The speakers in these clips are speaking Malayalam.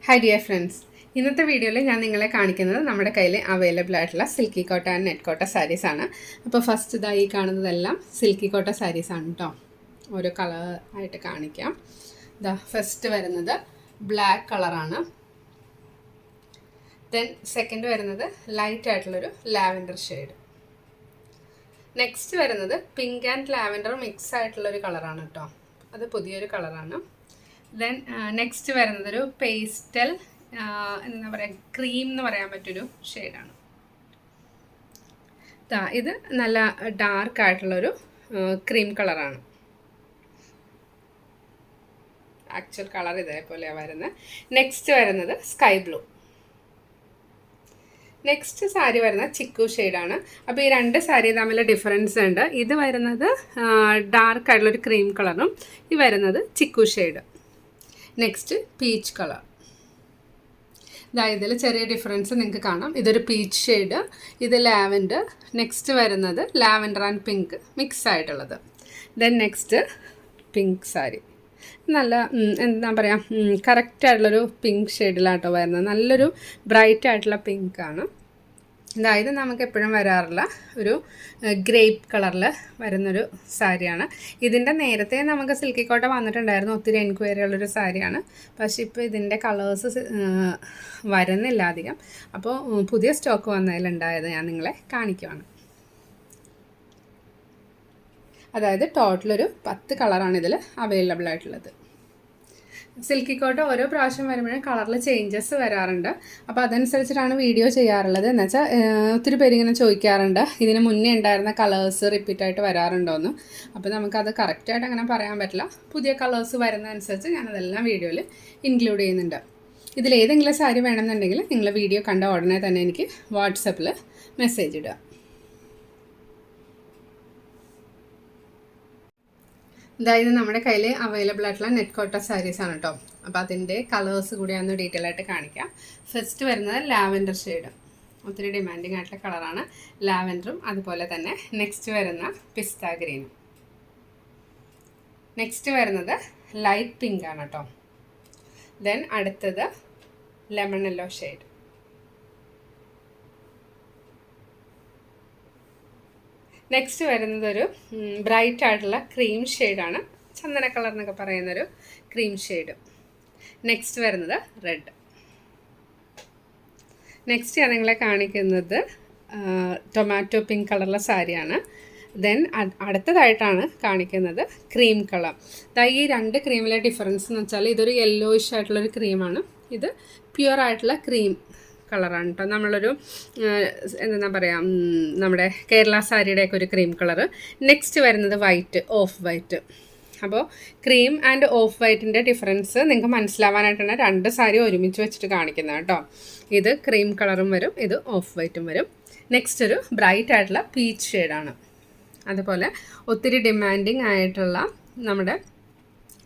Hi dear friends. ഇന്നത്തെ വീഡിയോയിൽ ഞാൻ നിങ്ങളെ കാണിക്കുന്നത് നമ്മുടെ കയ്യിൽ അവൈലബിൾ ആയിട്ടുള്ള സിൽക്കി കോട്ട ആൻഡ് നെറ്റ് കോട്ട സാരീസ് ആണ്. അപ്പോൾ ഫസ്റ്റ് ഇതായി കാണുന്നതെല്ലാം സിൽക്കി കോട്ട സാരീസ് ആണ് കേട്ടോ. ഓരോ കളർ ആയിട്ട് കാണിക്കാം. ദാ ഫസ്റ്റ് വരുന്നത് ബ്ലാക്ക് കളറാണ്. ദെൻ സെക്കൻഡ് വരുന്നത് ലൈറ്റ് ആയിട്ടുള്ളൊരു ലാവൻഡർ ഷെയ്ഡ്. നെക്സ്റ്റ് വരുന്നത് പിങ്ക് ആൻഡ് ലാവൻഡർ മിക്സ് ആയിട്ടുള്ളൊരു കളറാണ് കേട്ടോ. അത് പുതിയൊരു കളറാണ്. ദെൻ നെക്സ്റ്റ് വരുന്നതൊരു പേസ്റ്റൽ എന്താ പറയുക, ക്രീം എന്ന് പറയാൻ പറ്റൊരു ഷെയ്ഡാണ്. ഇത് നല്ല ഡാർക്ക് ആയിട്ടുള്ളൊരു ക്രീം കളറാണ്. ആക്ച്വൽ കളർ ഇതേപോലെയാണ് വരുന്നത്. നെക്സ്റ്റ് വരുന്നത് സ്കൈ ബ്ലൂ. നെക്സ്റ്റ് സാരി വരുന്നത് ചിക്കു ഷെയ്ഡാണ്. അപ്പോൾ ഈ രണ്ട് സാരി തമ്മിൽ ഡിഫറൻസ് ഉണ്ട്. ഇത് വരുന്നത് ഡാർക്ക് ആയിട്ടുള്ളൊരു ക്രീം കളറും ഈ വരുന്നത് ചിക്കു ഷെയ്ഡ്. Next peach colour. ഇതിൽ ചെറിയ ഡിഫറൻസ് നിങ്ങൾക്ക് കാണാം. ഇതൊരു പീച്ച് ഷെയ്ഡ്, ഇത് ലാവൻഡർ. നെക്സ്റ്റ് വരുന്നത് ലാവൻഡർ ആൻഡ് പിങ്ക് മിക്സ് ആയിട്ടുള്ളത്. Then next pink sari. നല്ല എന്താ പറയുക, കറക്റ്റായിട്ടുള്ളൊരു പിങ്ക് ഷെയ്ഡിലാട്ടോ വരുന്നത്. നല്ലൊരു ബ്രൈറ്റ് ആയിട്ടുള്ള പിങ്കാണ്. അതായത് നമുക്ക് എപ്പോഴും വരാറുള്ള ഒരു ഗ്രേപ്പ് കളറിൽ വരുന്നൊരു സാരിയാണ്. ഇതിൻ്റെ നേരത്തെ നമുക്ക് സിൽക്കി കോട്ട വന്നിട്ടുണ്ടായിരുന്നു. ഒത്തിരി എൻക്വയറി ഉള്ളൊരു സാരിയാണ്. പക്ഷേ ഇപ്പോൾ ഇതിൻ്റെ കളേഴ്സ് വരുന്നില്ല അധികം. അപ്പോൾ പുതിയ സ്റ്റോക്ക് വന്നതിലുണ്ടായത് ഞാൻ നിങ്ങളെ കാണിക്കുവാണ്. അതായത് ടോട്ടലൊരു 10 കളറാണ് ഇതിൽ അവൈലബിൾ ആയിട്ടുള്ളത്. സിൽക്കി കോട്ട ഓരോ പ്രാവശ്യം വരുമ്പോഴും കളറിൽ ചേഞ്ചസ് വരാറുണ്ട്. അപ്പോൾ അതനുസരിച്ചിട്ടാണ് വീഡിയോ ചെയ്യാറുള്ളത്. എന്ന് വെച്ചാൽ ഒത്തിരി പേര് ഇങ്ങനെ ചോദിക്കാറുണ്ട് ഇതിന് മുന്നേ ഉണ്ടായിരുന്ന കളേഴ്സ് റിപ്പീറ്റായിട്ട് വരാറുണ്ടോയെന്ന്. അപ്പോൾ നമുക്കത് കറക്റ്റായിട്ട് അങ്ങനെ പറയാൻ പറ്റില്ല. പുതിയ കളേഴ്സ് വരുന്നതനുസരിച്ച് ഞാനതെല്ലാം വീഡിയോയിൽ ഇൻക്ലൂഡ് ചെയ്യുന്നുണ്ട്. ഇതിലേതെങ്കിലും സാരി വേണമെന്നുണ്ടെങ്കിൽ നിങ്ങൾ വീഡിയോ കണ്ട ഉടനെ തന്നെ എനിക്ക് വാട്സപ്പിൽ മെസ്സേജ് ഇടുക. ഇതായത് നമ്മുടെ കയ്യിൽ അവൈലബിൾ ആയിട്ടുള്ള നെറ്റ് കോട്ട സാരീസ് ആണ് കേട്ടോ. അപ്പോൾ അതിൻ്റെ കളേഴ്സ് കൂടി ഒന്ന് ഡീറ്റെയിൽ ആയിട്ട് കാണിക്കാം. ഫസ്റ്റ് വരുന്നത് ലാവൻഡർ ഷെയ്ഡ്. ഒത്തിരി ഡിമാൻഡിങ് ആയിട്ടുള്ള കളറാണ് ലാവൻഡറും. അതുപോലെ തന്നെ നെക്സ്റ്റ് വരുന്ന പിസ്ത ഗ്രീനും. നെക്സ്റ്റ് വരുന്നത് ലൈറ്റ് പിങ്ക് ആണ് കേട്ടോ. ദെൻ അടുത്തത് ലെമൺ യെല്ലോ ഷെയ്ഡ്. നെക്സ്റ്റ് വരുന്നതൊരു ബ്രൈറ്റ് ആയിട്ടുള്ള ക്രീം ഷെയ്ഡാണ്. ചന്ദന കളർ എന്നൊക്കെ പറയുന്നൊരു ക്രീം ഷെയ്ഡ്. നെക്സ്റ്റ് വരുന്നത് റെഡ്. നെക്സ്റ്റ് ഞാൻ നിങ്ങളെ കാണിക്കുന്നത് ടൊമാറ്റോ പിങ്ക് കളറുള്ള സാരിയാണ്. ദെൻ അടുത്തതായിട്ടാണ് കാണിക്കുന്നത് ക്രീം കളർ. ഈ രണ്ട് ക്രീമിലെ ഡിഫറൻസ് എന്ന് വെച്ചാൽ ഇതൊരു യെല്ലോയിഷ് ആയിട്ടുള്ളൊരു ക്രീമാണ്. ഇത് പ്യുവർ ആയിട്ടുള്ള ക്രീം കളറാണ് കേട്ടോ. നമ്മളൊരു എന്താ പറയുക, നമ്മുടെ കേരള സാരിയുടെയൊക്കെ ഒരു ക്രീം കളറ്. നെക്സ്റ്റ് വരുന്നത് വൈറ്റ്, ഓഫ് വൈറ്റ്. അപ്പോൾ ക്രീം ആൻഡ് ഓഫ് വൈറ്റിൻ്റെ ഡിഫറൻസ് നിങ്ങൾക്ക് മനസ്സിലാവാനായിട്ടാണ് രണ്ട് സാരി ഒരുമിച്ച് വെച്ചിട്ട് കാണിക്കുന്നത് കേട്ടോ. ഇത് ക്രീം കളറും വരും, ഇത് ഓഫ് വൈറ്റും വരും. നെക്സ്റ്റ് ഒരു ബ്രൈറ്റ് ആയിട്ടുള്ള പീച്ച് ഷെയ്ഡാണ്. അതുപോലെ ഒത്തിരി ഡിമാൻഡിങ് ആയിട്ടുള്ള നമ്മുടെ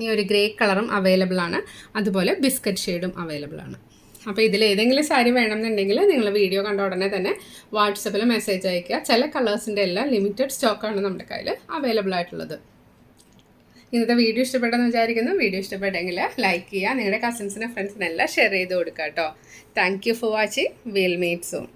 ഈ ഒരു ഗ്രേ കളറും അവൈലബിൾ ആണ്. അതുപോലെ ബിസ്ക്കറ്റ് ഷെയ്ഡും അവൈലബിൾ ആണ്. അപ്പോൾ ഇതിലേതെങ്കിലും സാരി വേണമെന്നുണ്ടെങ്കിൽ നിങ്ങൾ വീഡിയോ കണ്ട ഉടനെ തന്നെ വാട്സപ്പിൽ മെസ്സേജ് അയയ്ക്കുക. ചില കളേഴ്സിൻ്റെ എല്ലാം ലിമിറ്റഡ് സ്റ്റോക്കാണ് നമ്മുടെ കയ്യിൽ അവൈലബിൾ ആയിട്ടുള്ളത്. ഇന്നത്തെ വീഡിയോ ഇഷ്ടപ്പെട്ടെന്ന് വിചാരിക്കുന്നു. വീഡിയോ ഇഷ്ടപ്പെട്ടെങ്കിൽ ലൈക്ക് ചെയ്യുക, നിങ്ങളുടെ കസിൻസിനും ഫ്രണ്ട്സിനെല്ലാം ഷെയർ ചെയ്ത് കൊടുക്കുക കേട്ടോ. Thank you for watching. Will meet soon.